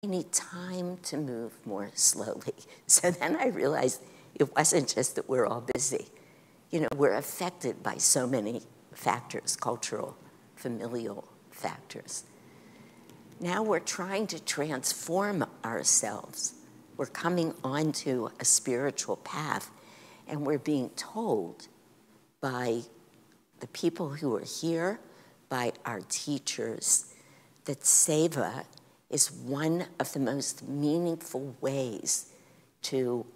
I need time to move more slowly. So then I realized it wasn't just that we're all busy. You know, we're affected by so many factors, cultural, familial factors. Now we're trying to transform ourselves. We're coming onto a spiritual path, and we're being told by the people who are here, by our teachers, that seva is one of the most meaningful ways to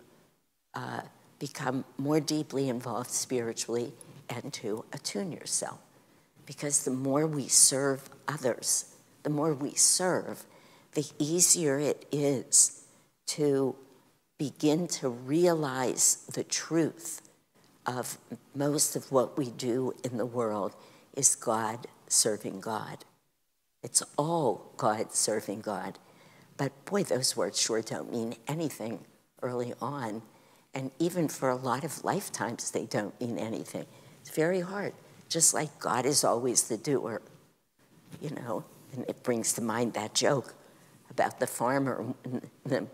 become more deeply involved spiritually and to attune yourself. Because the more we serve others, the more we serve, the easier it is to begin to realize the truth of most of what we do in the world is God serving God. It's all God serving God. But boy, those words sure don't mean anything early on. And even for a lot of lifetimes, they don't mean anything. It's very hard. Just like God is always the doer, you know. And it brings to mind that joke about the farmer and the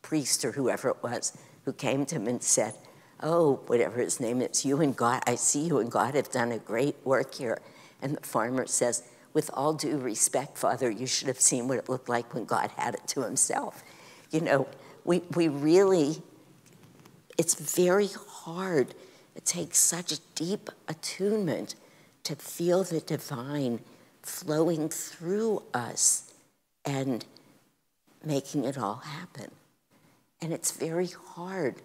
priest or whoever it was who came to him and said, oh, whatever his name is, you and God, I see you and God have done a great work here. And the farmer says, with all due respect, Father, you should have seen what it looked like when God had it to himself. You know, we really, it's very hard. It takes such deep attunement to feel the divine flowing through us and making it all happen. And it's very hard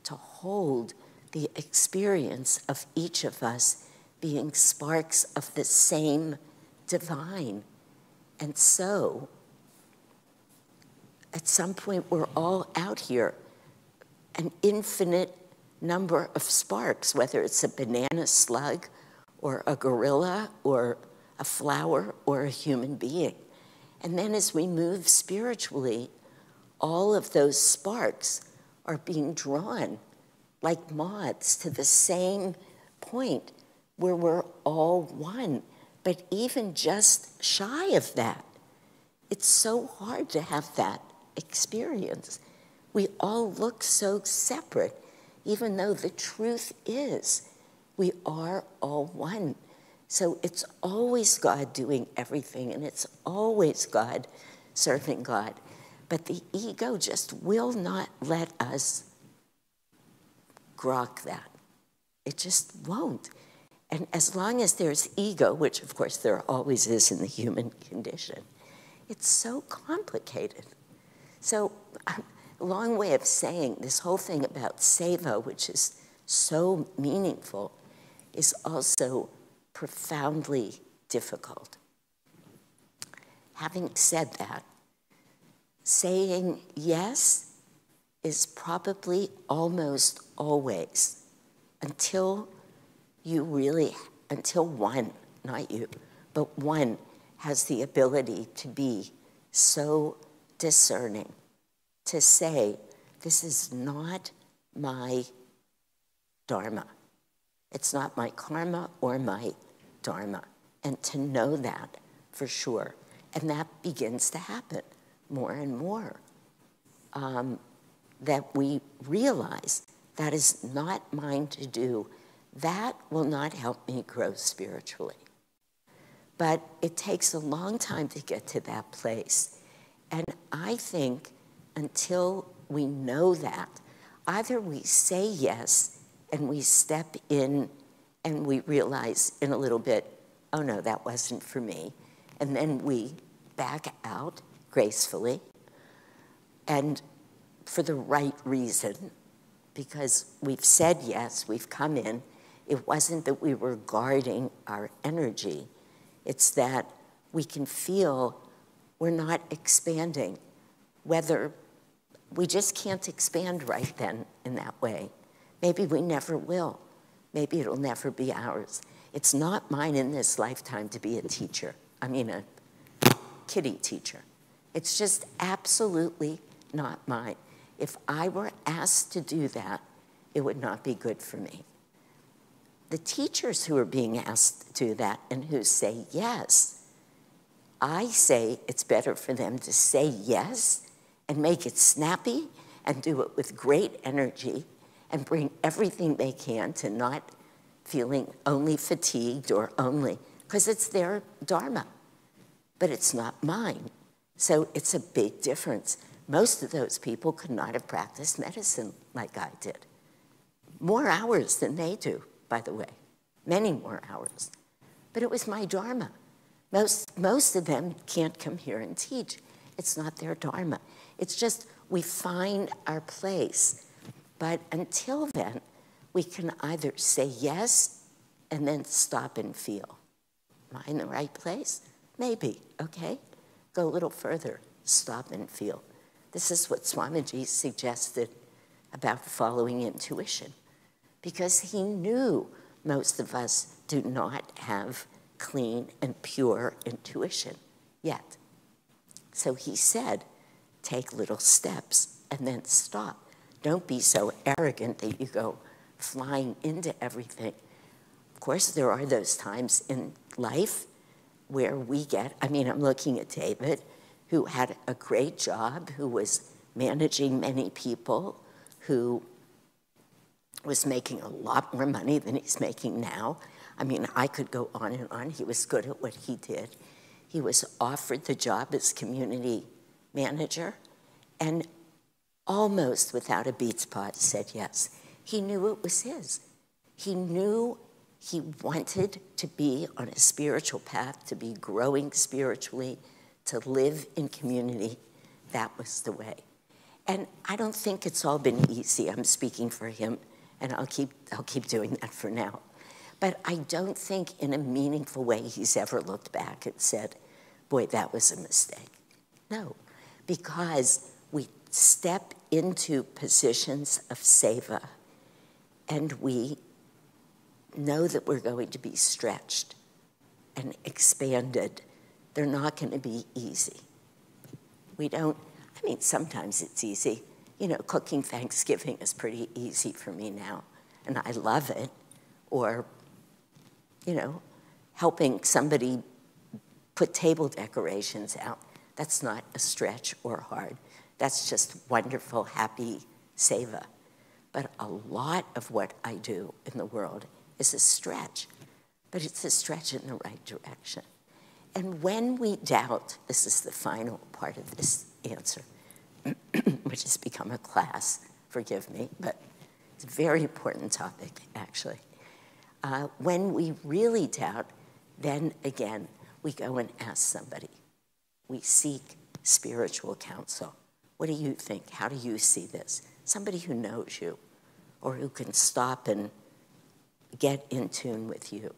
to hold the experience of each of us being sparks of the same divine. And so, at some point, we're all out here, an infinite number of sparks, whether it's a banana slug or a gorilla or a flower or a human being. And then as we move spiritually, all of those sparks are being drawn like moths to the same point where we're all one. But even just shy of that, it's so hard to have that experience. We all look so separate, even though the truth is we are all one. So it's always God doing everything, and it's always God serving God. But the ego just will not let us grok that. It just won't. And as long as there's ego, which of course there always is in the human condition, it's so complicated. So a long way of saying this whole thing about seva, which is so meaningful, is also profoundly difficult. Having said that, saying yes is probably almost always until one, not you, but one has the ability to be so discerning, to say, this is not my dharma. It's not my karma or my dharma. And to know that for sure. And that begins to happen more and more. That we realize that is not mine to do. That will not help me grow spiritually. But it takes a long time to get to that place. And I think until we know that, either we say yes and we step in and we realize in a little bit, oh no, that wasn't for me. And then we back out gracefully and for the right reason, because we've said yes, we've come in. It wasn't that we were guarding our energy. It's that we can feel we're not expanding, whether we just can't expand right then in that way. Maybe we never will. Maybe it'll never be ours. It's not mine in this lifetime to be a teacher. I mean, a kiddie teacher. It's just absolutely not mine. If I were asked to do that, it would not be good for me. The teachers who are being asked to do that and who say yes, I say it's better for them to say yes and make it snappy and do it with great energy and bring everything they can to not feeling only fatigued or only, because it's their dharma, but it's not mine. So it's a big difference. Most of those people could not have practiced medicine like I did. More hours than they do, by the way, many more hours. But it was my dharma. Most of them can't come here and teach. It's not their dharma. It's just we find our place. But until then, we can either say yes and then stop and feel. Am I in the right place? Maybe, okay? Go a little further, stop and feel. This is what Swamiji suggested about following intuition, because he knew most of us do not have clean and pure intuition yet. So he said, take little steps and then stop. Don't be so arrogant that you go flying into everything. Of course, there are those times in life where we get, I mean, I'm looking at David, who had a great job, who was managing many people, who was making a lot more money than he's making now. I mean, I could go on and on. He was good at what he did. He was offered the job as community manager and almost without a beats pot said yes. He knew it was his. He knew he wanted to be on a spiritual path, to be growing spiritually, to live in community. That was the way. And I don't think it's all been easy. I'm speaking for him, and I'll keep doing that for now. But I don't think in a meaningful way he's ever looked back and said, boy, that was a mistake. No, because we step into positions of seva and we know that we're going to be stretched and expanded. They're not going to be easy. We don't, I mean, sometimes it's easy. You know, cooking Thanksgiving is pretty easy for me now, and I love it. Or, you know, helping somebody put table decorations out. That's not a stretch or hard. That's just wonderful, happy seva. But a lot of what I do in the world is a stretch, but it's a stretch in the right direction. And when we doubt, this is the final part of this answer, which has become a class, forgive me, but it's a very important topic, actually. When we really doubt, then again, we go and ask somebody. We seek spiritual counsel. What do you think? How do you see this? Somebody who knows you or who can stop and get in tune with you.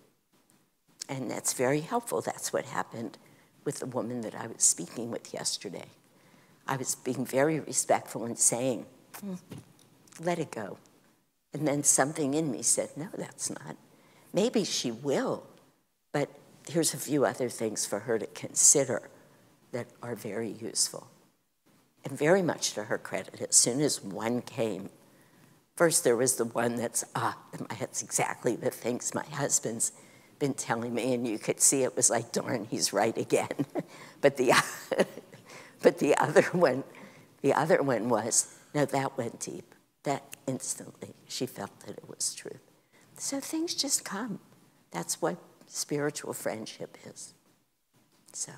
And that's very helpful. That's what happened with the woman that I was speaking with yesterday. I was being very respectful and saying, let it go. And then something in me said, no, that's not. Maybe she will, but here's a few other things for her to consider that are very useful. And very much to her credit, as soon as one came, first there was the one that's, that's exactly the things my husband's been telling me, and you could see it was like, darn, he's right again. But the other one was, no, that went deep. That instantly, she felt that it was truth. So things just come. That's what spiritual friendship is. So.